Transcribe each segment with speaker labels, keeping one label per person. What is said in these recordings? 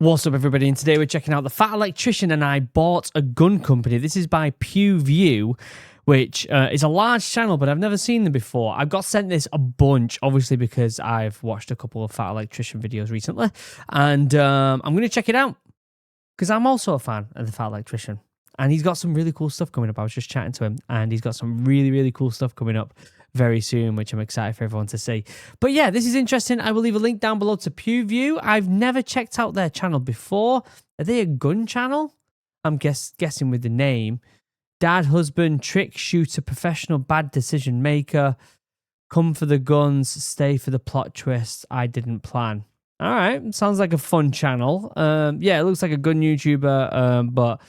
Speaker 1: What's up, everybody? And today we're checking out the Fat Electrician and I bought a gun company. This is by PewView, which is a large channel, but I've never seen them before. I've got sent this a bunch, obviously, because I've watched a couple of Fat Electrician videos recently. And I'm going to check it out because I'm also a fan of the Fat Electrician. And he's got some really cool stuff coming up. I was just chatting to him, and he's got some really, really cool stuff coming up very soon, which I'm excited for everyone to see. But yeah, this is interesting. I will leave a link down below to PewView. I've never checked out their channel before. Are they a gun channel? I'm guessing with the name. Dad, husband, trick shooter, professional, bad decision maker. Come for the guns, stay for the plot twists. I didn't plan. All right, sounds like a fun channel. Yeah, it looks like a gun YouTuber, but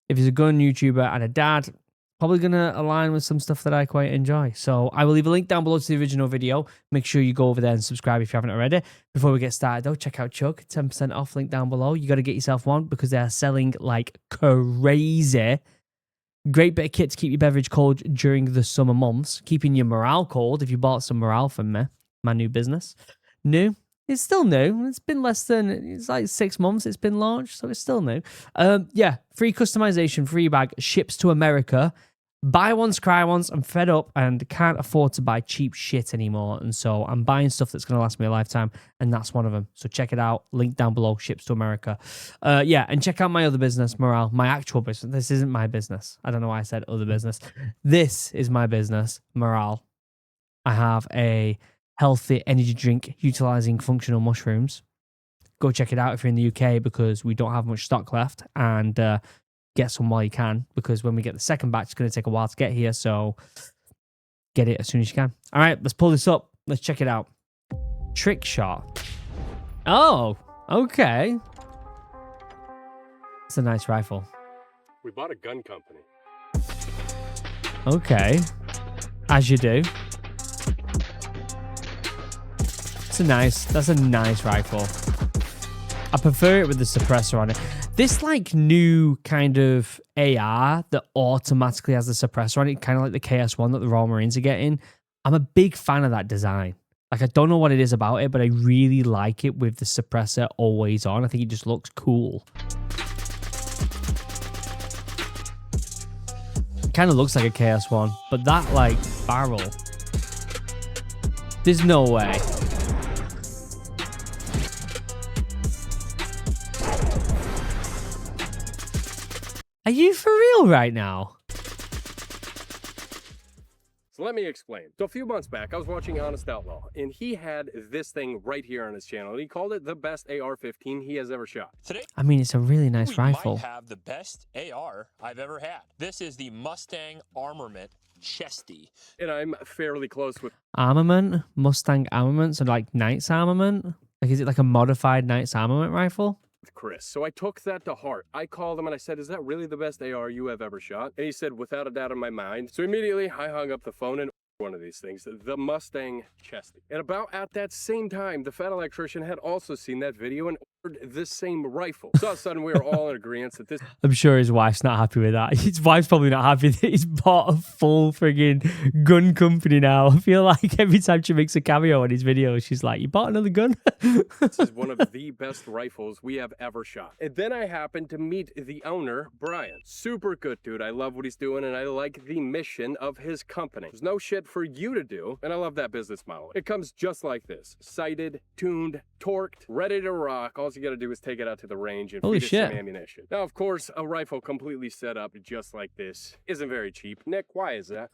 Speaker 1: if he's a gun YouTuber and a dad, probably going to align with some stuff that I quite enjoy. So I will leave a link down below to the original video. Make sure you go over there and subscribe if you haven't already. Before we get started, though, check out Chug. 10% off, link down below. You got to get yourself one because they are selling like crazy. Great bit of kit to keep your beverage cold during the summer months. Keeping your morale cold if you bought some morale from me. My new business. New. It's still new. It's been it's like 6 months it's been launched, so it's still new. Yeah, free customization, free bag, ships to America. Buy once, cry once. I'm fed up and can't afford to buy cheap shit anymore. And so I'm buying stuff that's going to last me a lifetime, and that's one of them. So check it out. Link down below, ships to America. Yeah, and check out my other business, Morale, my actual business. This isn't my business. I don't know why I said other business. This is my business, Morale. I have a healthy energy drink utilizing functional mushrooms. Go check it out if you're in the UK because we don't have much stock left, and get some while you can because when we get the second batch, it's going to take a while to get here. So get it as soon as you can. All right, let's pull this up. Let's check it out. Trick shot. Oh, okay. It's a nice rifle.
Speaker 2: We bought a gun company.
Speaker 1: Okay. As you do. That's a nice rifle. I prefer it with the suppressor on it. This like new kind of AR that automatically has the suppressor on it, kind of like the KS1 that the Royal Marines are getting. I'm a big fan of that design. Like, I don't know what it is about it, but I really like it with the suppressor always on. I think it just looks cool. It kind of looks like a KS1, but that like barrel. There's no way. Are you for real right now?
Speaker 2: So let me explain. So a few months back, I was watching Honest Outlaw, and he had this thing right here on his channel, and he called it the best AR-15 he has ever shot.
Speaker 3: Today,
Speaker 1: I mean, it's a really nice rifle.
Speaker 3: might have the best AR I've ever had. This is the Mustang Armament Chesty.
Speaker 2: And I'm fairly close with
Speaker 1: Armament? Mustang armament? So like Knight's armament? Like, is it like a modified Knight's armament rifle?
Speaker 2: Chris. So I took that to heart. I called him and I said, is that really the best AR you have ever shot? And he said, without a doubt in my mind. So immediately I hung up the phone and one of these things, the Mustang Chesty. And about at that same time, the Fat Electrician had also seen that video and ordered this same rifle. So all of a sudden we were all in agreement that this...
Speaker 1: I'm sure his wife's not happy with that. His wife's probably not happy that he's bought a full friggin' gun company now. I feel like every time she makes a cameo on his videos, she's like, you bought another gun?
Speaker 2: This is one of the best rifles we have ever shot. And then I happened to meet the owner, Brian. Super good dude. I love what he's doing, and I like the mission of his company. There's no shit for you to do, and I love that business model. It comes just like this. Sighted, tuned, torqued, ready to rock. All you gotta do is take it out to the range and feed it some ammunition. Now, of course, a rifle completely set up just like this isn't very cheap. Nick, why is that?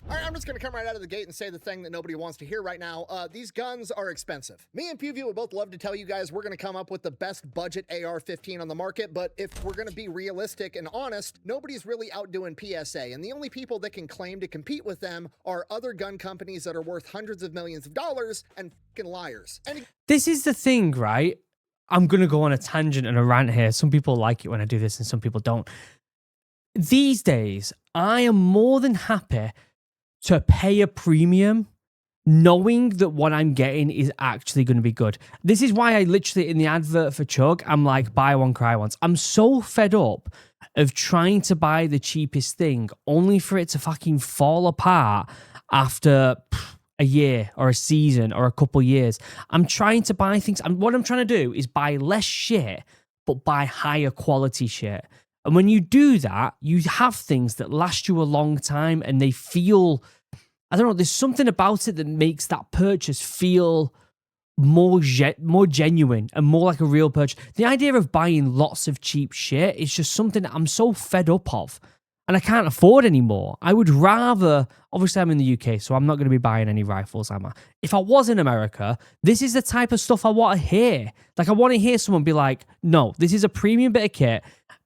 Speaker 4: All right, I'm just going to come right out of the gate and say the thing that nobody wants to hear right now. These guns are expensive. Me and PewView would both love to tell you guys we're going to come up with the best budget AR-15 on the market, but if we're going to be realistic and honest, nobody's really outdoing PSA, and the only people that can claim to compete with them are other gun companies that are worth hundreds of millions of dollars and fucking liars. And
Speaker 1: this is the thing, right? I'm going to go on a tangent and a rant here. Some people like it when I do this and some people don't. These days, I am more than happy to pay a premium knowing that what I'm getting is actually going to be good. This is why I literally, in the advert for Chug, I'm like, buy one, cry once. I'm so fed up of trying to buy the cheapest thing only for it to fucking fall apart after a year or a season or a couple years. I'm trying to buy things. What I'm trying to do is buy less shit, but buy higher quality shit. And when you do that, you have things that last you a long time and they feel, I don't know, there's something about it that makes that purchase feel more genuine and more like a real purchase. The idea of buying lots of cheap shit is just something that I'm so fed up of. And I can't afford anymore. I would rather, obviously I'm in the UK, so I'm not going to be buying any rifles, am I? If I was in America, this is the type of stuff I want to hear. Like, I want to hear someone be like, no, this is a premium bit of kit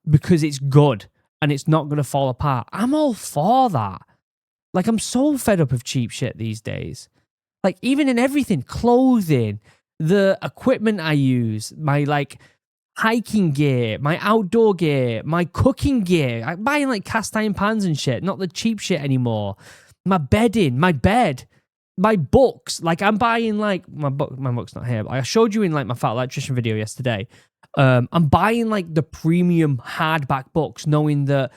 Speaker 1: because it's good and it's not going to fall apart. I'm all for that. Like, I'm so fed up of cheap shit these days. Like, even in everything, clothing, the equipment I use, my, like, hiking gear, my outdoor gear, my cooking gear. I'm buying like cast iron pans and shit, not the cheap shit anymore. My bedding, my bed, my books. Like, I'm buying like my book's not here, but I showed you in like my Fat Electrician video yesterday. I'm buying like the premium hardback books, knowing that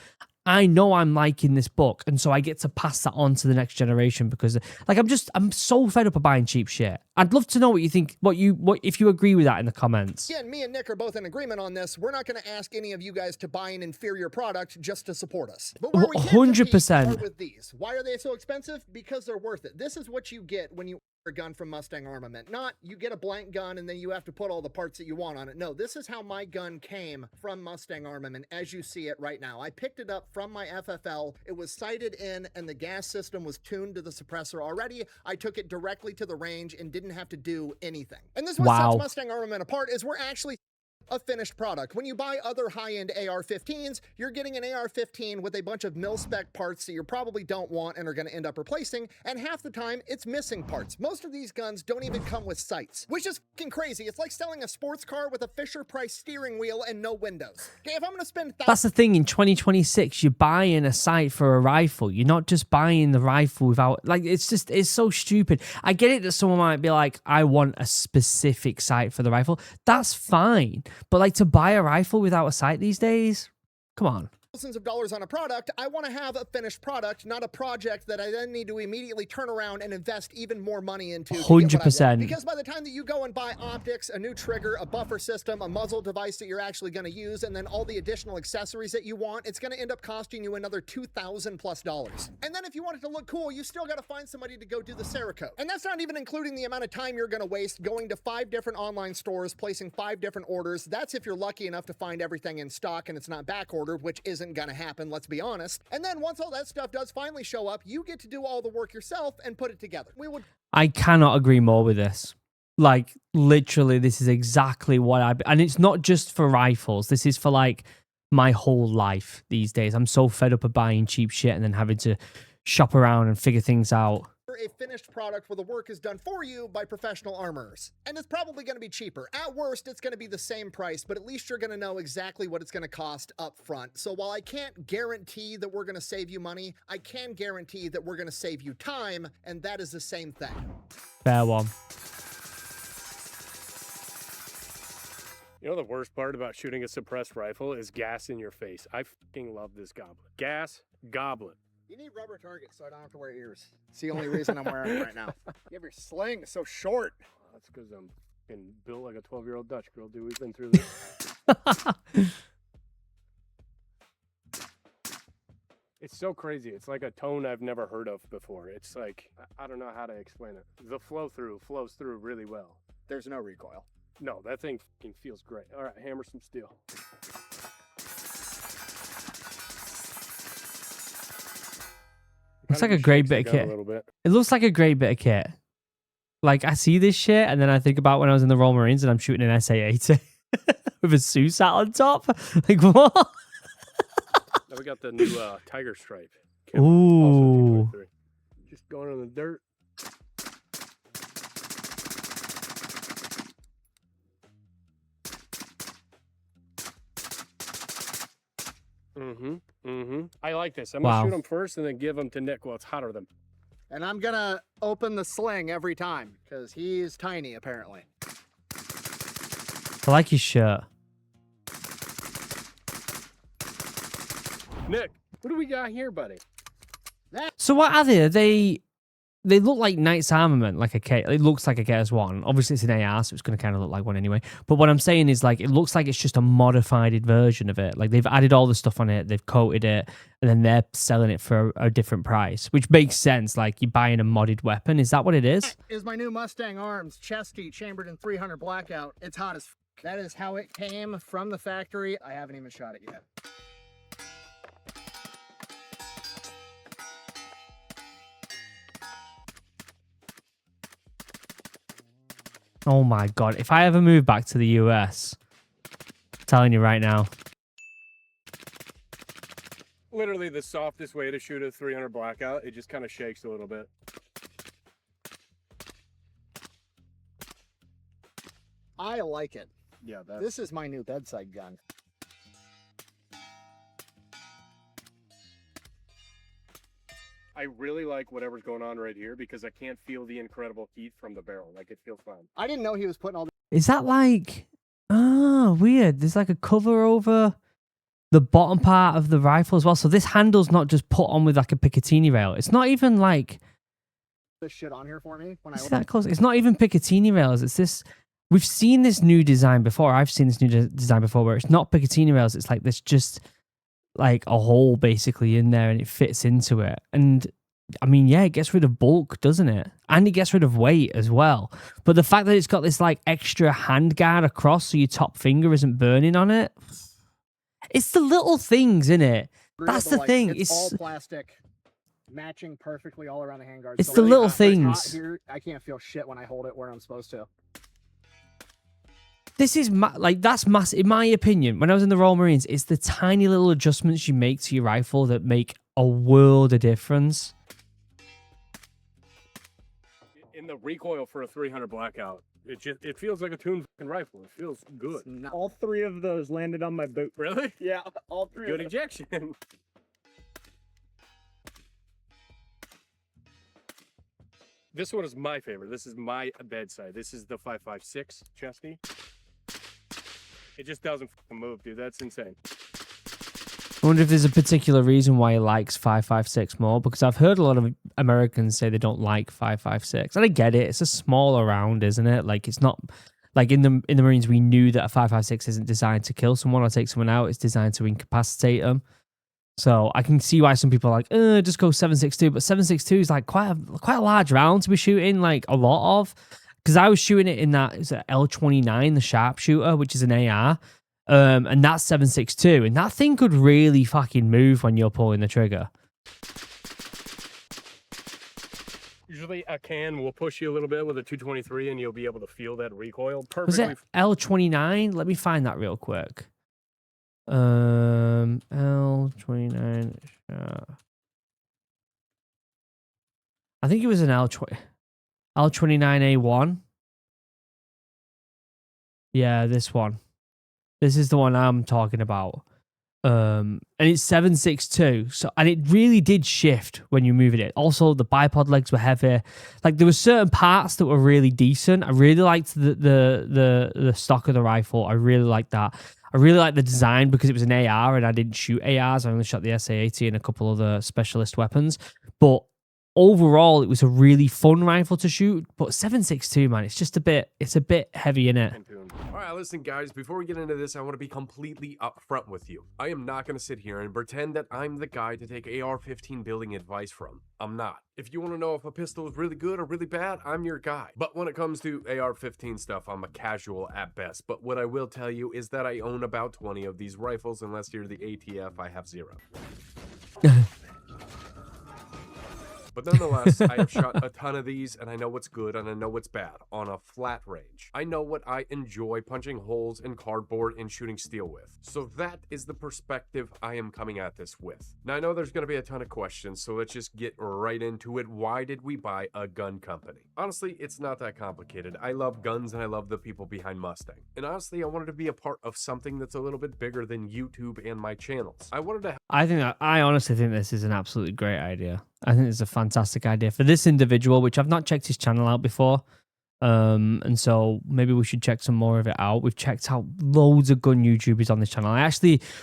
Speaker 1: I know I'm liking this book, and so I get to pass that on to the next generation because, like, I'm so fed up of buying cheap shit. I'd love to know what you think, what if you agree with that in the comments.
Speaker 4: Yeah, and me and Nick are both in agreement on this. We're not going to ask any of you guys to buy an inferior product just to support us. But where we can
Speaker 1: 100%
Speaker 4: compete are with these. Why are they so expensive? Because they're worth it. This is what you get when you a gun from Mustang Armament. Not you get a blank gun and then you have to put all the parts that you want on it. No, this is how my gun came from Mustang Armament as you see it right now. I picked it up from my FFL. It was sighted in and the gas system was tuned to the suppressor already. I took it directly to the range and didn't have to do anything. And this is what sets Mustang Armament apart is we're actually a finished product. When you buy other high-end AR-15s, you're getting an AR-15 with a bunch of mil-spec parts that you probably don't want and are going to end up replacing, and half the time, it's missing parts. Most of these guns don't even come with sights, which is fucking crazy. It's like selling a sports car with a Fisher-Price steering wheel and no windows. Okay, if I'm going to spend
Speaker 1: That's the thing, in 2026, you're buying a sight for a rifle. You're not just buying the rifle without, like, it's so stupid. I get it that someone might be like, I want a specific sight for the rifle. That's fine. But like, to buy a rifle without a sight these days, come on.
Speaker 4: Thousands of dollars on a product, I want to have a finished product, not a project that I then need to immediately turn around and invest even more money into.
Speaker 1: 100%.
Speaker 4: Because by the time that you go and buy optics, a new trigger, a buffer system, a muzzle device that you're actually going to use, and then all the additional accessories that you want, it's going to end up costing you another $2,000+. And then if you want it to look cool, you still got to find somebody to go do the Cerakote. And that's not even including the amount of time you're going to waste going to 5 different online stores, placing 5 different orders. That's if you're lucky enough to find everything in stock and it's not back ordered, which isn't gonna happen, let's be honest. And then once all that stuff does finally show up, you get to do all the work yourself and put it together.
Speaker 1: I cannot agree more with this. Like, literally, this is exactly what and it's not just for rifles. This is for like my whole life these days. I'm so fed up of buying cheap shit and then having to shop around and figure things out.
Speaker 4: A finished product where the work is done for you by professional armorers. And it's probably going to be cheaper. At worst, it's going to be the same price, but at least you're going to know exactly what it's going to cost up front. So while I can't guarantee that we're going to save you money, I can guarantee that we're going to save you time, and that is the same thing.
Speaker 1: Fair one.
Speaker 2: You know the worst part about shooting a suppressed rifle is gas in your face. I fucking love this goblin. Gas goblin.
Speaker 4: You need rubber targets so I don't have to wear ears. It's the only reason I'm wearing it right now. You have your sling so short.
Speaker 2: That's because I'm built like a 12-year-old Dutch girl, dude. We've been through this. It's so crazy. It's like a tone I've never heard of before. It's like, I don't know how to explain it. The flow-through flows through really well.
Speaker 4: There's no recoil.
Speaker 2: No, that thing fucking feels great. All right, hammer some steel.
Speaker 1: Looks like a great bit of kit. It looks like a great bit of kit. Like, I see this shit, and then I think about when I was in the Royal Marines and I'm shooting an SA-80 with a SUSAT on top. Like, what?
Speaker 2: Now we got the new Tiger Stripe.
Speaker 1: Ooh.
Speaker 2: Just going in the dirt. I like this. I'm going to shoot them first and then give them to Nick while it's hotter than.
Speaker 4: And I'm going to open the sling every time because he's tiny, apparently.
Speaker 1: I like your shirt.
Speaker 2: Nick, what do we got here, buddy?
Speaker 1: So what are they? Are they they look like Knight's Armament, like a K. It looks like a KS1. Obviously, it's an AR, so it's going to kind of look like one anyway. But what I'm saying is, like, it looks like it's just a modified version of it. Like, they've added all the stuff on it, they've coated it, and then they're selling it for a different price, which makes sense. Like, you're buying a modded weapon. Is that what it is?
Speaker 4: Is my new Mustang Arms chesty chambered in 300 blackout. It's hot as f. That is how it came from the factory. I haven't even shot it yet.
Speaker 1: Oh my God. If I ever move back to the US, I'm telling you right now.
Speaker 2: Literally the softest way to shoot a 300 blackout. It just kind of shakes a little bit.
Speaker 4: I like it.
Speaker 2: Yeah,
Speaker 4: This is my new bedside gun.
Speaker 2: I really like whatever's going on right here because I can't feel the incredible heat from the barrel. Like, it feels fine.
Speaker 4: I didn't know he was putting all
Speaker 1: Is that like... Oh, weird. There's like a cover over the bottom part of the rifle as well. So this handle's not just put on with like a Picatinny rail. It's not even like...
Speaker 4: this shit on here for me when I
Speaker 1: Is that close? It's not even Picatinny rails. It's this... We've seen this new design before. I've seen this new design before where it's not Picatinny rails. It's like this just like a hole basically in there and it fits into it. And I mean, yeah, it gets rid of bulk, doesn't it? And it gets rid of weight as well. But the fact that it's got this like extra hand guard across so your top finger isn't burning on it. It's the little things, in it. That's the thing.
Speaker 4: It's all plastic, matching perfectly all around the handguard.
Speaker 1: It's the little
Speaker 4: when it's hot
Speaker 1: things.
Speaker 4: here, I can't feel shit when I hold it where I'm supposed to.
Speaker 1: This is like, that's massive. In my opinion, when I was in the Royal Marines, it's the tiny little adjustments you make to your rifle that make a world of difference.
Speaker 2: In the recoil for a 300 blackout, it feels like a tuned fucking rifle. It feels good.
Speaker 5: All three of those landed on my boot.
Speaker 2: Really?
Speaker 5: Yeah, all three
Speaker 2: Good
Speaker 5: of them.
Speaker 2: ejection. This one is my favorite. This is my bedside. This is the 5.56 chesty. It just doesn't fucking move, dude. That's insane.
Speaker 1: I wonder if there's a particular reason why he likes 5.56 more, because I've heard a lot of Americans say they don't like 5.56, and I get it. It's a smaller round, isn't it? Like, it's not like in the Marines we knew that a 5.56 isn't designed to kill someone or take someone out. It's designed to incapacitate them. So I can see why some people are like, just go 7.62, but 7.62 is like quite a large round to be shooting like a lot of. Because I was shooting it in that, it's an L29, the sharpshooter, which is an AR. And that's 7.62, and that thing could really fucking move when you're pulling the trigger.
Speaker 2: Usually a can will push you a little bit with a 223 and you'll be able to feel that recoil
Speaker 1: Was
Speaker 2: perfectly.
Speaker 1: it L29? Let me find that real quick. L29. I think it was an L29A1. Yeah, this one. This is the one I'm talking about. And it's 7.62. So, and it really did shift when you're moving it. Also, the bipod legs were heavy. Like, there were certain parts that were really decent. I really liked the stock of the rifle. I really liked that. I really liked the design because it was an AR and I didn't shoot ARs. I only shot the SA-80 and a couple other specialist weapons. But overall, it was a really fun rifle to shoot. But 7.62, man, it's a bit heavy in it.
Speaker 6: All right, listen, guys, before we get into this, I want to be completely upfront with you. I am not going to sit here and pretend that I'm the guy to take AR-15 building advice from. I'm not. If you want to know if a pistol is really good or really bad, I'm your guy. But when it comes to AR-15 stuff, I'm a casual at best. But what I will tell you is that I own about 20 of these rifles. Unless you're the ATF, I have 0. But nonetheless, I have shot a ton of these, and I know what's good and I know what's bad on a flat range. I know what I enjoy punching holes in cardboard and shooting steel with. So that is the perspective I am coming at this with. Now, I know there's going to be a ton of questions, so let's just get right into it. Why did we buy a gun company? Honestly, it's not that complicated. I love guns and I love the people behind Mustang. And honestly, I wanted to be a part of something that's a little bit bigger than YouTube and my channels. I
Speaker 1: honestly think this is an absolutely great idea. I think it's a fantastic idea for this individual, which I've not checked his channel out before. And so maybe we should check some more of it out. We've checked out loads of gun YouTubers on this channel.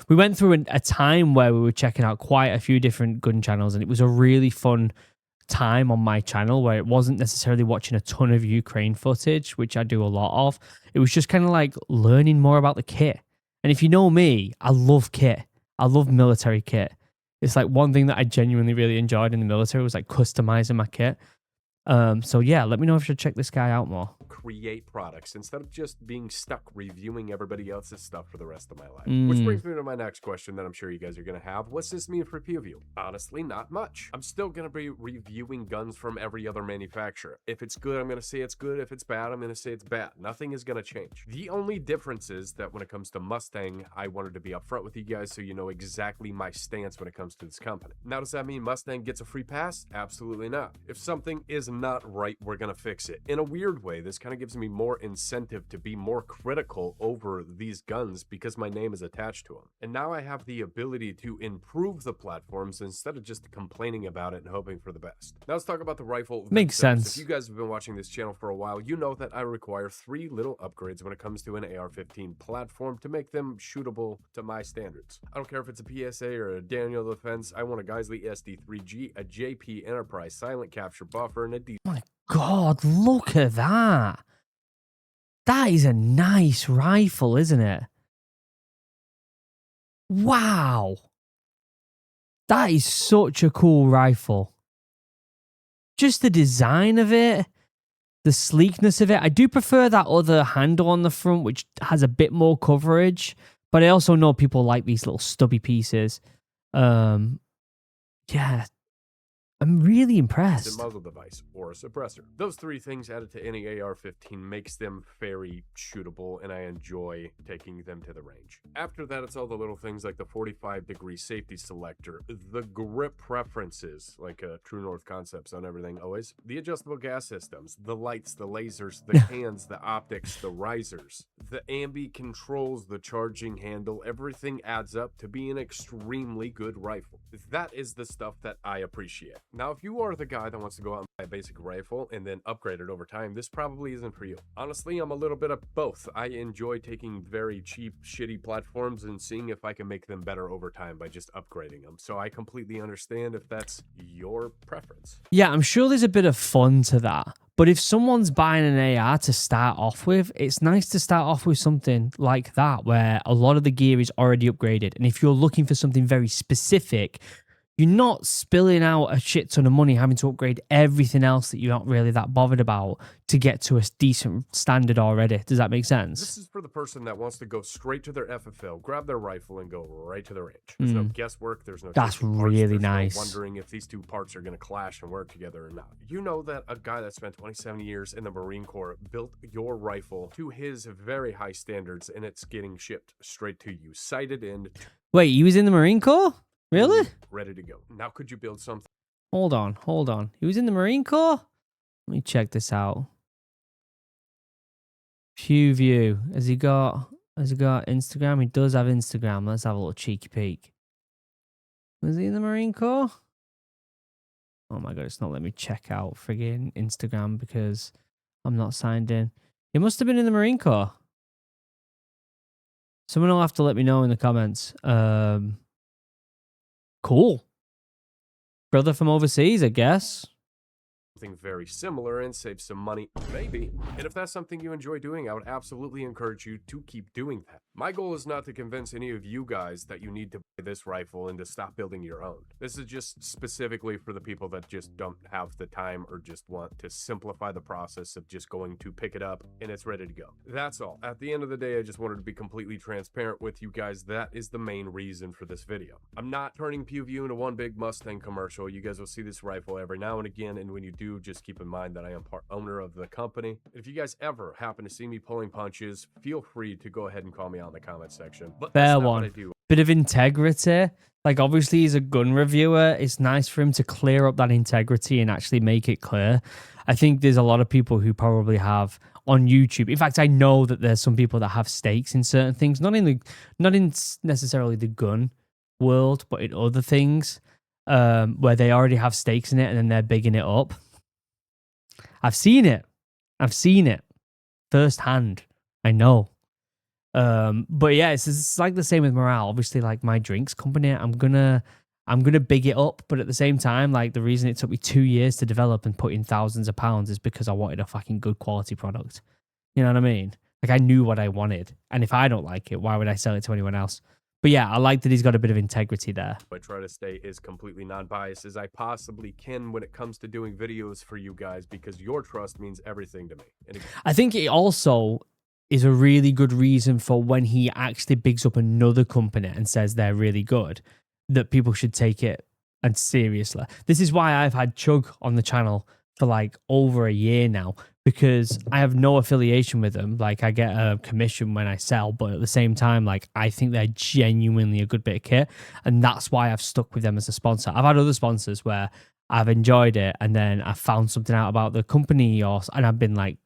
Speaker 1: We went through a time where we were checking out quite a few different gun channels, and it was a really fun time on my channel where it wasn't necessarily watching a ton of Ukraine footage, which I do a lot of. It was just kind of like learning more about the kit. And if you know me, I love kit. I love military kit. It's like one thing that I genuinely really enjoyed in the military was like customizing my kit. So yeah, let me know if you should check this guy out more.
Speaker 6: Create products instead of just being stuck reviewing everybody else's stuff for the rest of my life. Which brings me to my next question that I'm sure you guys are going to have. What's this mean for PewView? Honestly, not much. I'm still going to be reviewing guns from every other manufacturer. If it's good, I'm going to say it's good. If it's bad, I'm going to say it's bad. Nothing is going to change. The only difference is that when it comes to Mustang, I wanted to be upfront with you guys so you know exactly my stance when it comes to this company. Now, does that mean Mustang gets a free pass? Absolutely not. If something is not right, we're going to fix it. In a weird way, this kind of gives me more incentive to be more critical over these guns because my name is attached to them. And now I have the ability to improve the platforms instead of just complaining about it and hoping for the best. Now let's talk about the rifle.
Speaker 1: Makes
Speaker 6: themselves.
Speaker 1: sense.
Speaker 6: If you guys have been watching this channel for a while, you know that I require 3 little upgrades when it comes to an AR-15 platform to make them shootable to my standards. I don't care if it's a PSA or a Daniel Defense, I want a Geisley SD3G, a JP Enterprise silent capture buffer, and a D.
Speaker 1: My God, look at that. That is a nice rifle, isn't it? Wow. That is such a cool rifle. Just the design of it, the sleekness of it. I do prefer that other handle on the front, which has a bit more coverage. But I also know people like these little stubby pieces. Yeah. I'm really impressed.
Speaker 6: A muzzle device or a suppressor. Those 3 things added to any AR-15 makes them very shootable, and I enjoy taking them to the range. After that, it's all the little things like the 45-degree safety selector, the grip preferences, like True North Concepts on everything always, the adjustable gas systems, the lights, the lasers, the cans, the optics, the risers, the ambi controls, the charging handle, everything adds up to be an extremely good rifle. That is the stuff that I appreciate. Now, if you are the guy that wants to go out and buy a basic rifle and then upgrade it over time, this probably isn't for you. Honestly, I'm a little bit of both. I enjoy taking very cheap, shitty platforms and seeing if I can make them better over time by just upgrading them. So I completely understand if that's your preference.
Speaker 1: Yeah, I'm sure there's a bit of fun to that. But if someone's buying an AR to start off with, it's nice to start off with something like that, where a lot of the gear is already upgraded. And if you're looking for something very specific, you're not spilling out a shit ton of money having to upgrade everything else that you're not really that bothered about to get to a decent standard already. Does that make sense?
Speaker 6: This is for the person that wants to go straight to their FFL, grab their rifle, and go right to the range. There's no guesswork. There's no
Speaker 1: That's
Speaker 6: changing parts,
Speaker 1: really
Speaker 6: there's
Speaker 1: nice.
Speaker 6: no wondering if these 2 parts are going to clash and work together or not. You know that a guy that spent 27 years in the Marine Corps built your rifle to his very high standards, and it's getting shipped straight to you, sighted in.
Speaker 1: Wait, he was in the Marine Corps? Really?
Speaker 6: Ready to go. Now, could you build something?
Speaker 1: Hold on. He was in the Marine Corps? Let me check this out. PewView. Has he got Instagram? He does have Instagram. Let's have a little cheeky peek. Was he in the Marine Corps? Oh my God, it's not letting me check out friggin' Instagram because I'm not signed in. He must have been in the Marine Corps. Someone will have to let me know in the comments. Cool. Brother from overseas, I guess.
Speaker 6: Something very similar and save some money, maybe. And if that's something you enjoy doing, I would absolutely encourage you to keep doing that. My goal is not to convince any of you guys that you need to buy this rifle and to stop building your own. This is just specifically for the people that just don't have the time or just want to simplify the process of just going to pick it up and it's ready to go. That's all. At the end of the day, I just wanted to be completely transparent with you guys. That is the main reason for this video. I'm not turning PewView into one big Mustang commercial. You guys will see this rifle every now and again, and when you do, just keep in mind that I am part owner of the company. If you guys ever happen to see me pulling punches, feel free to go ahead and call me out in the comment section. But
Speaker 1: Fair
Speaker 6: that's not
Speaker 1: one.
Speaker 6: what I do.
Speaker 1: Bit of integrity. Like, obviously, he's a gun reviewer. It's nice for him to clear up that integrity and actually make it clear. I think there's a lot of people who probably have on YouTube. In fact, I know that there's some people that have stakes in certain things, not in necessarily the gun world, but in other things, where they already have stakes in it and then they're bigging it up. I've seen it firsthand. I know. But yeah, it's like the same with morale. Obviously, like my drinks company, I'm gonna I'm going to big it up. But at the same time, like the reason it took me 2 years to develop and put in thousands of pounds is because I wanted a fucking good quality product. You know what I mean? Like I knew what I wanted. And if I don't like it, why would I sell it to anyone else? But yeah, I like that he's got a bit of integrity there.
Speaker 6: I try to stay as completely non-biased as I possibly can when it comes to doing videos for you guys, because your trust means everything to me. And
Speaker 1: I think it also is a really good reason for when he actually bigs up another company and says they're really good, that people should take it and seriously. This is why I've had Chug on the channel for like over a year now, because I have no affiliation with them. Like I get a commission when I sell, but at the same time, like I think they're genuinely a good bit of kit, and that's why I've stuck with them as a sponsor. I've had other sponsors where I've enjoyed it, and then I found something out about the company, and I've been like,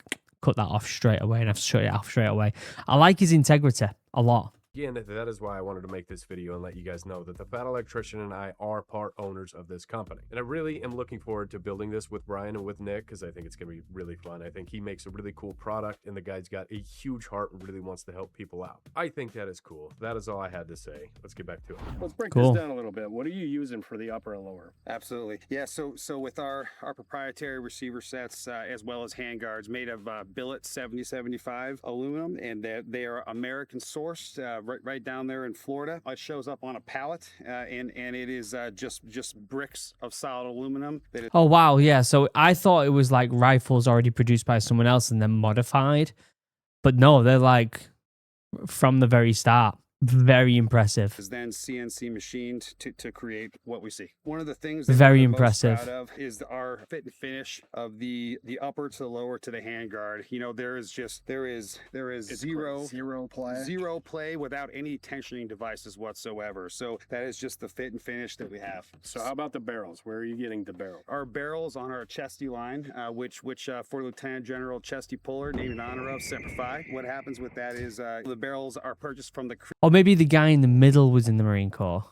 Speaker 1: cut that off straight away, and I've shut it off straight away. I like his integrity a lot.
Speaker 6: again, that is why I wanted to make this video and let you guys know that the Fat Electrician and I are part owners of this company. And I really am looking forward to building this with Brian and with Nick, because I think it's going to be really fun. I think he makes a really cool product, and the guy's got a huge heart and really wants to help people out. I think that is cool. That is all I had to say. Let's get back to it.
Speaker 2: Let's break
Speaker 1: Cool.
Speaker 2: this down a little bit. What are you using for the upper and lower?
Speaker 7: Absolutely. Yeah, so with our proprietary receiver sets, as well as handguards made of billet 7075 aluminum, and they are American sourced, right down there in Florida. It shows up on a pallet, and it is just bricks of solid aluminum.
Speaker 1: Oh, wow. Yeah. So I thought it was like rifles already produced by someone else and then modified. But no, they're like from the very start. Very impressive.
Speaker 7: Is then CNC machined to create what we see. One of the things
Speaker 1: Very
Speaker 7: we're most
Speaker 1: impressive.
Speaker 7: proud of is our fit and finish of the upper to the lower to the handguard. You know, there is zero play without any tensioning devices whatsoever. So that is just the fit and finish that we have.
Speaker 2: So how about the barrels? Where are you getting the barrel?
Speaker 7: Our barrels on our Chesty line, which for Lieutenant General Chesty Puller, named in honor of Semper Fi. What happens with that is the barrels are purchased from the
Speaker 1: Or maybe the guy in the middle was in the Marine Corps.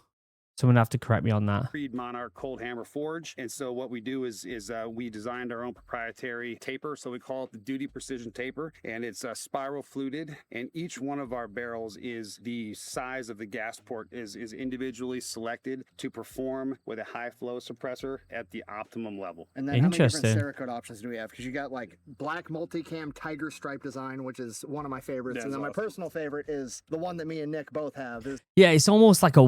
Speaker 1: Someone have to correct me on that.
Speaker 7: Creed Monarch Cold Hammer Forge. And so what we do is we designed our own proprietary taper. So we call it the Duty Precision Taper, and it's spiral fluted. And each one of our barrels is the size of the gas port is individually selected to perform with a high flow suppressor at the optimum level.
Speaker 4: And then how many different
Speaker 1: Interesting.
Speaker 4: Cerakote options do we have? Because you got like black multicam tiger stripe design, which is one of my favorites.
Speaker 2: That's
Speaker 4: and then my
Speaker 2: awesome.
Speaker 4: personal favorite is the one that me and Nick both have. Is
Speaker 1: Yeah, it's almost like a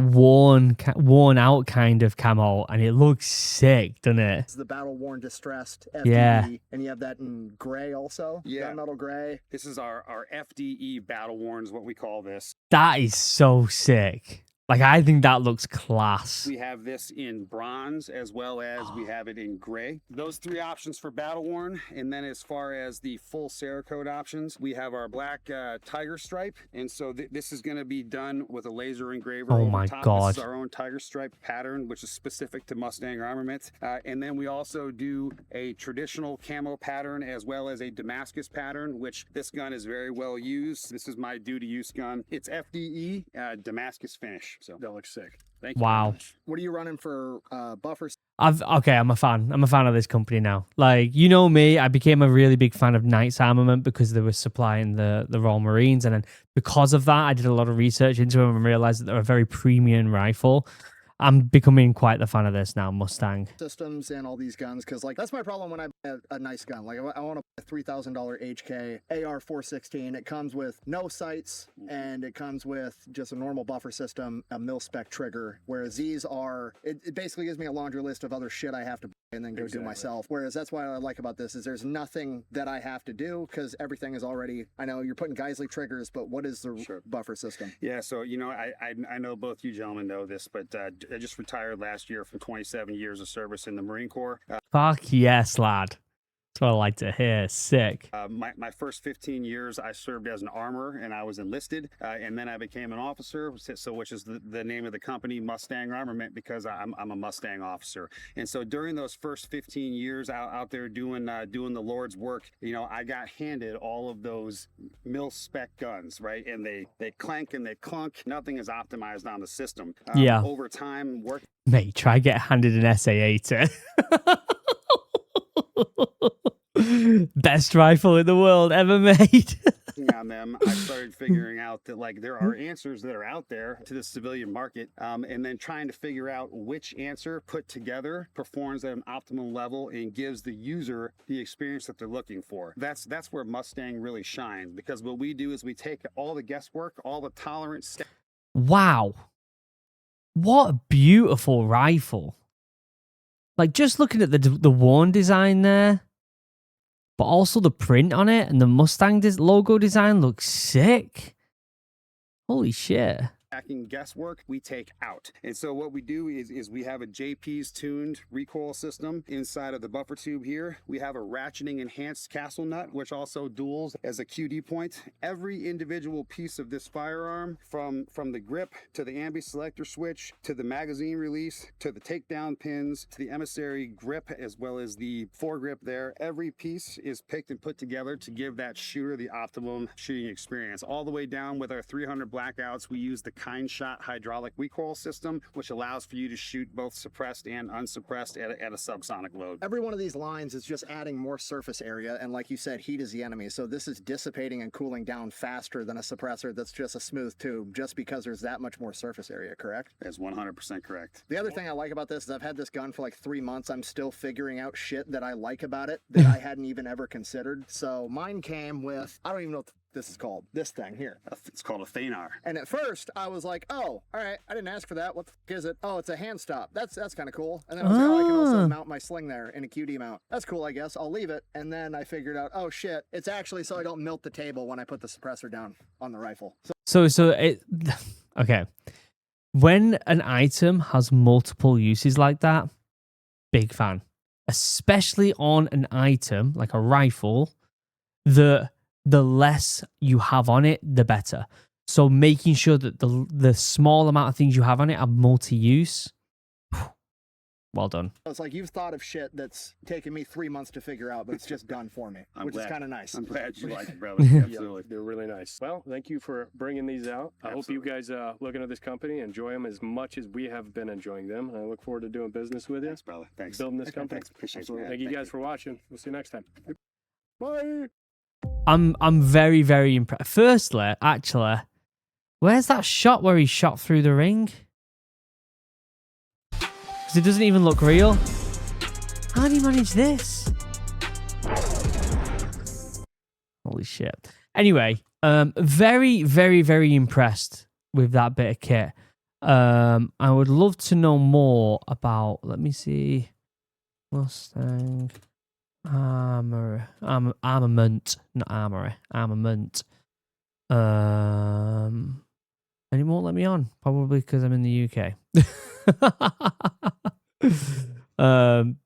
Speaker 1: worn out kind of camo, and it looks sick, doesn't it?
Speaker 4: the battle worn distressed FDE,
Speaker 1: Yeah.
Speaker 4: and you have that in gray also.
Speaker 7: Yeah.
Speaker 4: Gunmetal gray.
Speaker 7: This is our FDE Battle Worn is what we call this.
Speaker 1: That is so sick. Like, I think that looks class.
Speaker 7: We have this in bronze as well as we have it in gray. Those three options for Battle Worn. And then as far as the full Cerakote options, we have our black tiger stripe. And so this is going to be done with a laser engraver.
Speaker 1: Oh
Speaker 7: over
Speaker 1: my
Speaker 7: top.
Speaker 1: God.
Speaker 7: This is our own tiger stripe pattern, which is specific to Mustang armament. And then we also do a traditional camo pattern as well as a Damascus pattern, which this gun is very well used. This is my duty use gun. It's FDE Damascus finish. So
Speaker 2: That looks sick.
Speaker 7: thank you.
Speaker 1: Wow.
Speaker 4: What are you running for buffers?
Speaker 1: I'm a fan. I'm a fan of this company now. Like, you know me, I became a really big fan of Knight's Armament because they were supplying the Royal Marines. And then because of that, I did a lot of research into them and realized that they're a very premium rifle. I'm becoming quite the fan of this now, Mustang.
Speaker 4: Systems and all these guns, because like that's my problem when I buy a nice gun. Like I want a $3,000 HK AR-416. It comes with no sights and it comes with just a normal buffer system, a mil-spec trigger. Whereas these are, it basically gives me a laundry list of other shit I have to buy and then go do myself. Whereas that's what I like about this is there's nothing that I have to do because everything is already. I know you're putting Geisley triggers, but what is the buffer system?
Speaker 7: Yeah, so you know, I know both you gentlemen know this, but I just retired last year from 27 years of service in the Marine Corps.
Speaker 1: Fuck yes, lad. That's what I like to hear. Sick.
Speaker 7: My first 15 years, I served as an armor and I was enlisted, and then I became an officer, so which is the name of the company, Mustang Armament, because I'm a Mustang officer. And so during those first 15 years out there doing the Lord's work, you know, I got handed all of those mil-spec guns, right? And they clank and they clunk. Nothing is optimized on the system.
Speaker 1: Yeah.
Speaker 7: Over time, work.
Speaker 1: Mate, try get handed an SA-8.
Speaker 7: Working
Speaker 1: Best rifle in the world ever made.
Speaker 7: on them, I started figuring out that like there are answers that are out there to the civilian market, and then trying to figure out which answer put together performs at an optimal level and gives the user the experience that they're looking for. That's where Mustang really shines, because what we do is we take all the guesswork, all the tolerance.
Speaker 1: Wow. What a beautiful rifle. Like, just looking at the worn design there, but also the print on it and the Mustang logo design looks sick. Holy shit.
Speaker 7: Guesswork we take out. And so what we do is we have a JP's tuned recoil system inside of the buffer tube here. We have a ratcheting enhanced castle nut, which also duals as a QD point. Every individual piece of this firearm, from the grip to the ambi selector switch to the magazine release to the takedown pins to the emissary grip as well as the foregrip there, every piece is picked and put together to give that shooter the optimum shooting experience. All the way down with our 300 blackouts, we use the Kind Shot hydraulic recoil system, which allows for you to shoot both suppressed and unsuppressed at a subsonic load.
Speaker 4: Every one of these lines is just adding more surface area, and like you said, heat is the enemy. So this is dissipating and cooling down faster than a suppressor that's just a smooth tube, just because there's that much more surface area, correct?
Speaker 7: That's 100% correct.
Speaker 4: The other thing I like about this is I've had this gun for like 3 months. I'm still figuring out shit that I like about it that I hadn't even ever considered. So mine came with, I don't even know what this is called, this thing here.
Speaker 7: It's called a Thanar.
Speaker 4: And at first I was like, oh, all right, I didn't ask for that. What the fuck is it? Oh, it's a hand stop. That's kind of cool. And then I was like, oh, I can also mount my sling there in a QD mount. That's cool, I guess. I'll leave it. And then I figured out, oh shit, it's actually so I don't melt the table when I put the suppressor down on the rifle.
Speaker 1: So it, okay. When an item has multiple uses like that, big fan. Especially on an item like a rifle, the less you have on it, the better. So making sure that the small amount of things you have on it are multi-use. Well done.
Speaker 4: It's like you've thought of shit that's taken me 3 months to figure out, but it's just done for me, which is kind of nice.
Speaker 7: I'm glad you like it, brother. Absolutely.
Speaker 2: They're really nice. Well, thank you for bringing these out. I hope you guys look into this company, enjoy them as much as we have been enjoying them. I look forward to doing business with you.
Speaker 7: Thanks, brother. Thanks.
Speaker 2: Building this company.
Speaker 7: Thanks. Appreciate you.
Speaker 2: Thank you guys for watching. We'll see you next time. Bye.
Speaker 1: I'm very, very impressed. Firstly, actually, where's that shot where he shot through the ring? Because it doesn't even look real. How do you manage this? Holy shit. Anyway, very, very, very impressed with that bit of kit. I would love to know more about, let me see, Mustang armament, not armory, armament. And it won't let me on, probably because I'm in the UK.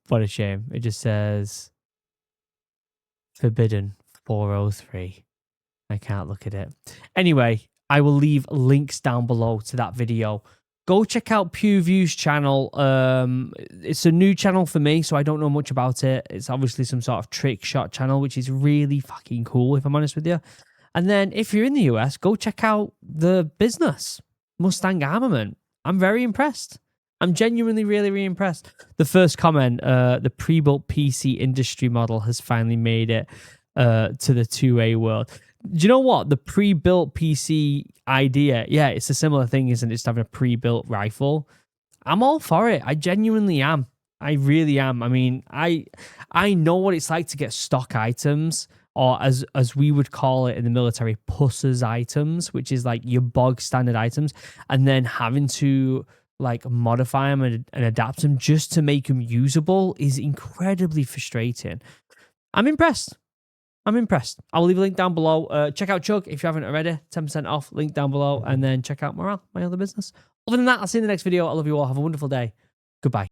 Speaker 1: What a shame. It just says forbidden 403. I can't look at it. Anyway, I will leave links down below to that video. Go check out PewView's channel. It's a new channel for me, so I don't know much about it. It's obviously some sort of trick shot channel, which is really fucking cool, if I'm honest with you. And then if you're in the US, go check out the business, Mustang Armament. I'm very impressed. I'm genuinely really, really impressed. The first comment, the pre-built PC industry model has finally made it to the 2A world. Do you know what? The pre-built PC idea, yeah, it's a similar thing, isn't it? Just having a pre-built rifle. I'm all for it. I genuinely am. I really am. I mean, I know what it's like to get stock items, or as we would call it in the military, pussers items, which is like your bog standard items, and then having to like modify them and adapt them just to make them usable is incredibly frustrating. I'm impressed. I'm impressed. I'll leave a link down below. Check out Chug if you haven't already. 10% off, link down below. And then check out Morale, my other business. Other than that, I'll see you in the next video. I love you all. Have a wonderful day. Goodbye.